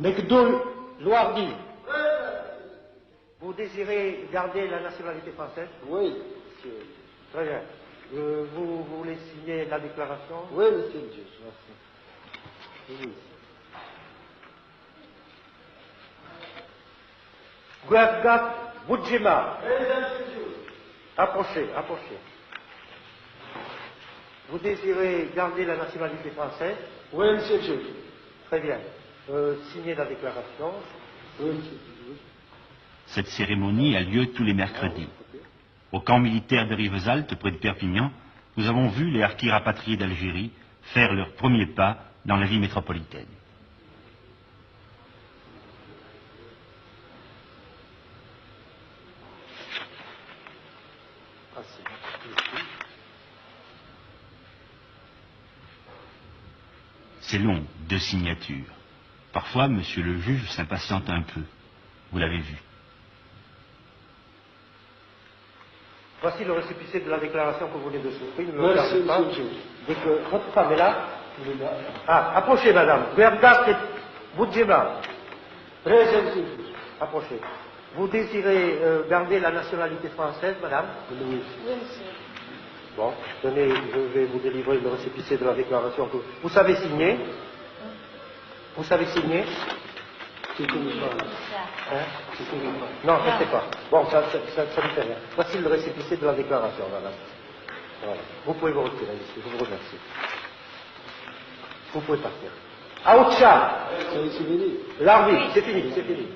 Mekdoul Louardi. Vous désirez garder la nationalité française? Oui, monsieur. Très bien. Vous voulez signer la déclaration? Oui, monsieur le juge, merci. Oui. Guergat Boudjima. Approchez, approchez. Vous désirez garder la nationalité française? Oui, monsieur le juge. Très bien. Signez la déclaration. Oui, monsieur le juge. Cette cérémonie a lieu tous les mercredis. Au camp militaire de Rivesaltes, près de Perpignan, nous avons vu les harkis rapatriés d'Algérie faire leur premier pas dans la vie métropolitaine. C'est long, 2 signatures. Parfois, monsieur le juge s'impatiente un peu. Vous l'avez vu. Voici le récépissé de la déclaration que vous venez de souffrir. Ne me Merci, regardez pas. monsieur le juge. Dès que votre femme est là. Ah, approchez, madame. Guergat Boudjima. Présent, monsieur le juge. Approchez. Vous désirez garder la nationalité française, madame? Oui, monsieur. Bon, tenez, je vais vous délivrer le récépissé de la déclaration que vous savez signer. Vous savez signer? C'est comme ça. Hein? C'est comme ça. Non, je ne sais pas. Bon, ça ne fait rien. Voici le récépissé de la déclaration, madame. Voilà. Vous pouvez vous retirer, monsieur. Je vous remercie. Vous pouvez partir. Aoucha! C'est fini. L'arbitre, c'est fini, c'est fini.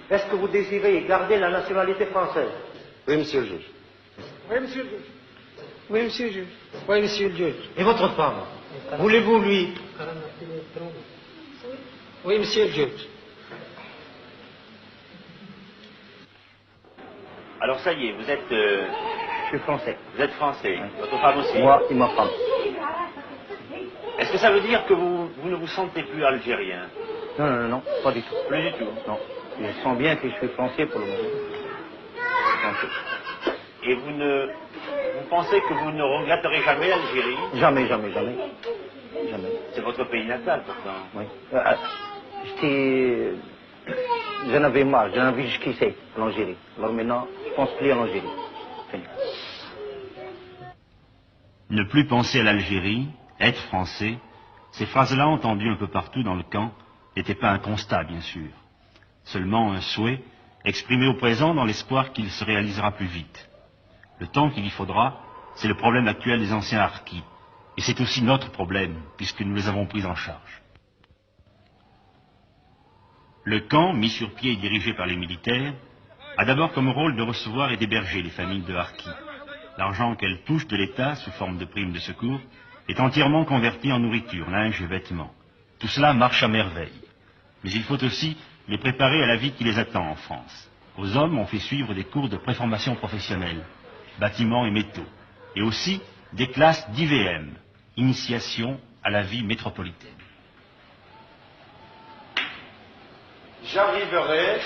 Est-ce que vous désirez garder la nationalité française? Oui, monsieur le juge. Oui, monsieur le juge. Oui, monsieur le juge. Oui, monsieur le juge. Et votre femme? Voulez-vous lui? Oui, monsieur le juge. Alors ça y est, vous êtes... Je suis français. Vous êtes français. Votre femme aussi. Moi et ma femme. Est-ce que ça veut dire que vous ne vous sentez plus algérien? Non, non, non, pas du tout. Plus du tout. Non. Je sens bien que je suis français pour le moment. Français. Et vous pensez que vous ne regretterez jamais l'Algérie? Jamais, jamais, jamais. Jamais. C'est votre pays natal, pourtant. Oui. J'en avais marre, j'en avais jusqu'ici, l'Algérie. Alors maintenant, je pense plus à l'Algérie. Fini. Ne plus penser à l'Algérie, être français, ces phrases-là entendues un peu partout dans le camp n'étaient pas un constat, bien sûr. Seulement un souhait exprimé au présent dans l'espoir qu'il se réalisera plus vite. Le temps qu'il y faudra, c'est le problème actuel des anciens harkis. Et c'est aussi notre problème, puisque nous les avons pris en charge. Le camp, mis sur pied et dirigé par les militaires, a d'abord comme rôle de recevoir et d'héberger les familles de harkis. L'argent qu'elles touchent de l'État, sous forme de primes de secours, est entièrement converti en nourriture, linge et vêtements. Tout cela marche à merveille. Mais il faut aussi les préparer à la vie qui les attend en France. Aux hommes, on fait suivre des cours de préformation professionnelle, bâtiments et métaux, et aussi des classes d'IVM, initiation à la vie métropolitaine. J'arriverai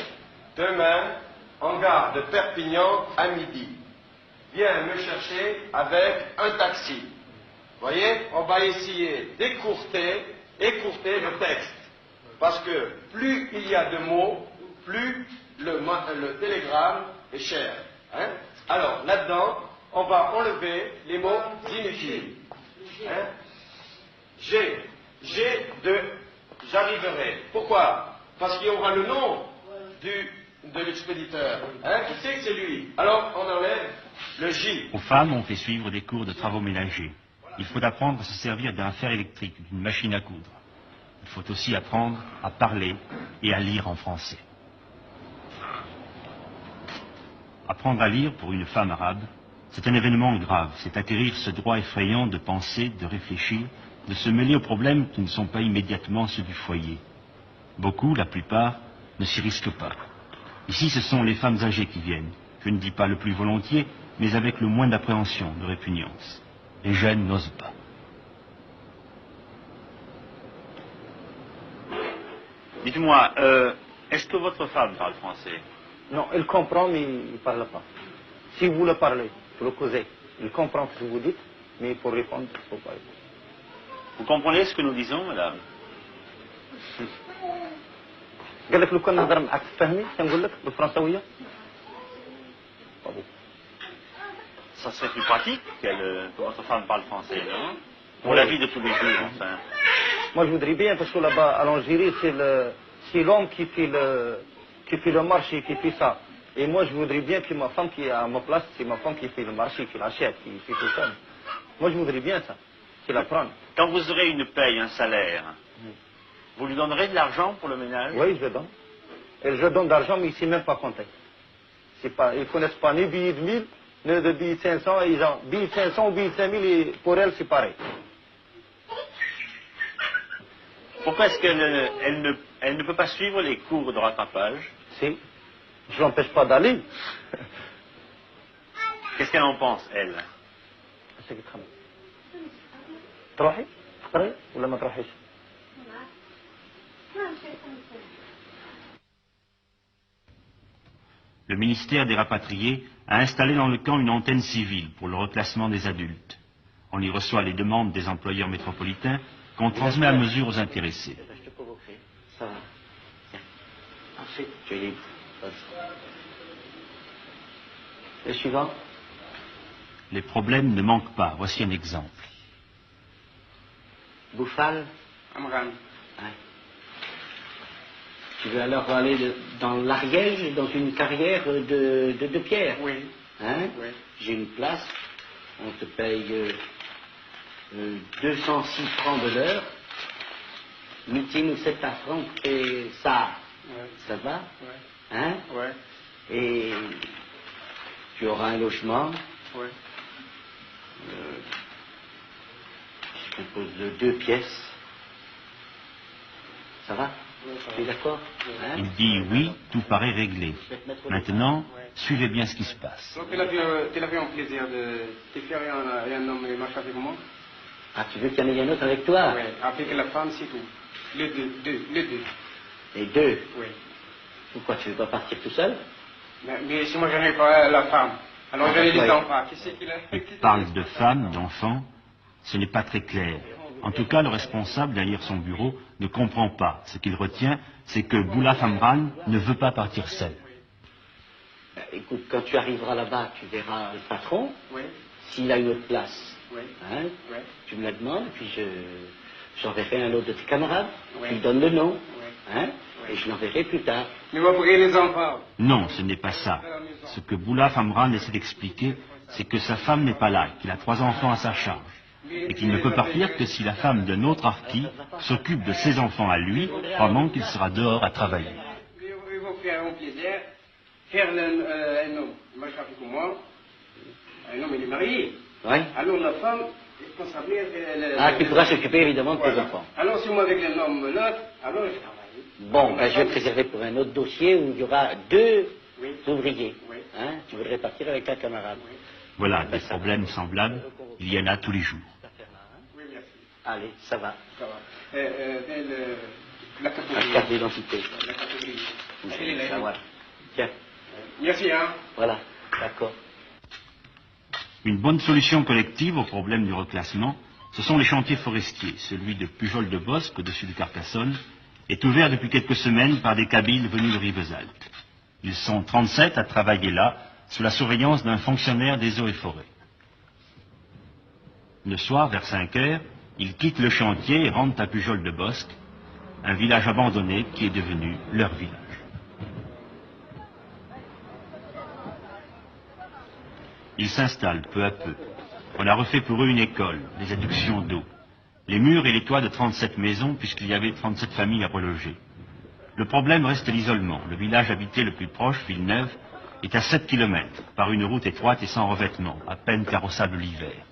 demain en gare de Perpignan à midi. Viens me chercher avec un taxi. Voyez, on va essayer d'écourter le texte. Parce que plus il y a de mots, plus le télégramme est cher. Hein? Alors, là-dedans, on va enlever les mots inutiles. Hein? J'arriverai. Pourquoi? Parce qu'il y aura le nom de l'expéditeur. Hein? Qui sait que c'est lui? Alors, on enlève le J. Aux femmes, on fait suivre des cours de travaux ménagers. Il faut apprendre à se servir d'un fer électrique, d'une machine à coudre. Il faut aussi apprendre à parler et à lire en français. Apprendre à lire pour une femme arabe, c'est un événement grave. C'est acquérir ce droit effrayant de penser, de réfléchir, de se mêler aux problèmes qui ne sont pas immédiatement ceux du foyer. Beaucoup, la plupart, ne s'y risquent pas. Ici, ce sont les femmes âgées qui viennent. Je ne dis pas le plus volontiers, mais avec le moins d'appréhension, de répugnance. Les jeunes n'osent pas. Dites-moi, est-ce que votre femme parle français? Non, elle comprend, mais il ne parle pas. Si vous le parlez, vous le causez, il comprend ce que vous dites, mais pour répondre, il ne faut pas répondre. Vous comprenez ce que nous disons, madame? قال لك لو كان نهضر معك تفهمي كنقول لك بالفرنساويه. Ça serait plus pratique que votre femme parle français, non? Pour la vie de tous les jours, enfin. Moi je voudrais bien parce que là-bas à l'Algérie c'est l'homme qui fait le marché, qui fait ça. Et moi je voudrais bien que ma femme qui est à ma place, c'est ma femme qui fait le marché, qui l'achète, qui fait tout ça. Moi je voudrais bien ça, qu'il apprenne. Quand vous aurez une paye, un salaire, vous lui donnerez de l'argent pour le ménage? Oui, je donne. Et je donne d'argent, mais il ne sait même pas compter. Ils ne connaissent pas ni billets de 1000, ni de billets de 500. Ils ont billets de 500 ou billets de 5000, et pour elle, c'est pareil. Pourquoi est-ce qu'elle ne peut pas suivre les cours de rattrapage? Si. Je ne l'empêche pas d'aller. Qu'est-ce qu'elle en pense, elle? تروحي؟ تقرأي ولا ما تروحيش؟ Le ministère des rapatriés a installé dans le camp une antenne civile pour le reclassement des adultes. On y reçoit les demandes des employeurs métropolitains qu'on transmet à mesure aux intéressés. Ça va. Ensuite, tu es libre. Le suivant. Les problèmes ne manquent pas. Voici un exemple. Bouffal. Amran. Ouais. Tu veux alors aller dans l'Ariège, dans une carrière de pierre? Oui. Hein? Oui. J'ai une place, on te paye 206 francs de l'heure. Meeting ou 7 francs et ça. Ouais. Ça va? Ouais. Hein? Ouais. Et tu auras un logement. Ouais. Je compose de 2 pièces. Ça va? Tu es d'accord? Hein? Il dit oui, tout paraît réglé. Maintenant, suivez bien ce qui se passe. Donc tu avais un plaisir de te faire un homme et marcher avec moi? Ah, tu veux qu'il y en ait un autre avec toi? Oui, avec la femme, c'est tout. Les deux. Les deux? Oui. Pourquoi tu veux pas partir tout seul? Mais si moi je n'ai pas la femme, alors j'allais les enfants. Qui c'est qui l'a? Il parle de femmes, d'enfants. Ce n'est pas très clair. En tout cas, le responsable derrière son bureau ne comprend pas. Ce qu'il retient, c'est que Boulaf Amran ne veut pas partir seul. Écoute, quand tu arriveras là-bas, tu verras le patron. Oui. S'il a une autre place, Oui. hein, Oui. tu me la demandes, puis j'enverrai un autre de tes camarades. Oui. Tu me donnes le nom, Oui. hein, Oui. et je l'enverrai plus tard. Mais moi, pour les enfants. Non, ce n'est pas ça. Ce que Boulaf Amran essaie d'expliquer, c'est que sa femme n'est pas là, qu'il a 3 enfants à sa charge, et qu'il ne peut partir que si la femme d'un autre harki s'occupe de ses enfants à lui, pendant qu'il sera dehors à travailler. Ils vont faire un plaisir, faire un homme, marcher avec moi. Un homme, il est marié. Oui. Alors la femme est responsable. Ah, tu pourras s'occuper évidemment de tes Voilà. enfants. Alors si moi avec l'homme l'autre, alors je travaille. Bon, ben, je vais te réserver pour un autre dossier où il y aura 2 Oui. ouvriers. Oui. Hein, tu voudrais partir avec un camarade. Voilà, des problèmes semblables, il y en a tous les jours. Oui, merci. Allez, ça va. Ça va. La La catégorie. carte d'identité. La catégorie. Ça Elle est là. va. Tiens, Merci, hein. voilà, d'accord. Une bonne solution collective au problème du reclassement, ce sont les chantiers forestiers. Celui de Pujol-de-Bosque, au-dessus de Carcassonne, est ouvert depuis quelques semaines par des Kabyles venus de Rivesaltes. Ils sont 37 à travailler là, sous la surveillance d'un fonctionnaire des eaux et forêts. Le soir, vers 5 heures, ils quittent le chantier et rentrent à Pujol-de-Bosque, un village abandonné qui est devenu leur village. Ils s'installent peu à peu. On a refait pour eux une école, des adductions d'eau, les murs et les toits de 37 maisons, puisqu'il y avait 37 familles à reloger. Le problème reste l'isolement. Le village habité le plus proche, Villeneuve, est à 7 km, par une route étroite et sans revêtement, à peine carrossable l'hiver.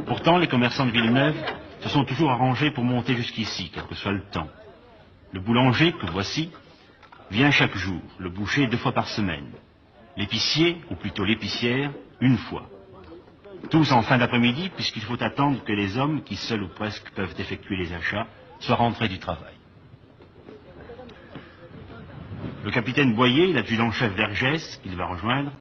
Pourtant, les commerçants de Villeneuve se sont toujours arrangés pour monter jusqu'ici, quel que soit le temps. Le boulanger, que voici, vient chaque jour, le boucher 2 fois par semaine. L'épicier, ou plutôt l'épicière, 1 fois. Tous en fin d'après-midi, puisqu'il faut attendre que les hommes, qui seuls ou presque peuvent effectuer les achats, soient rentrés du travail. Le capitaine Boyer, l'adjudant-chef d'Hergès, qu'il va rejoindre,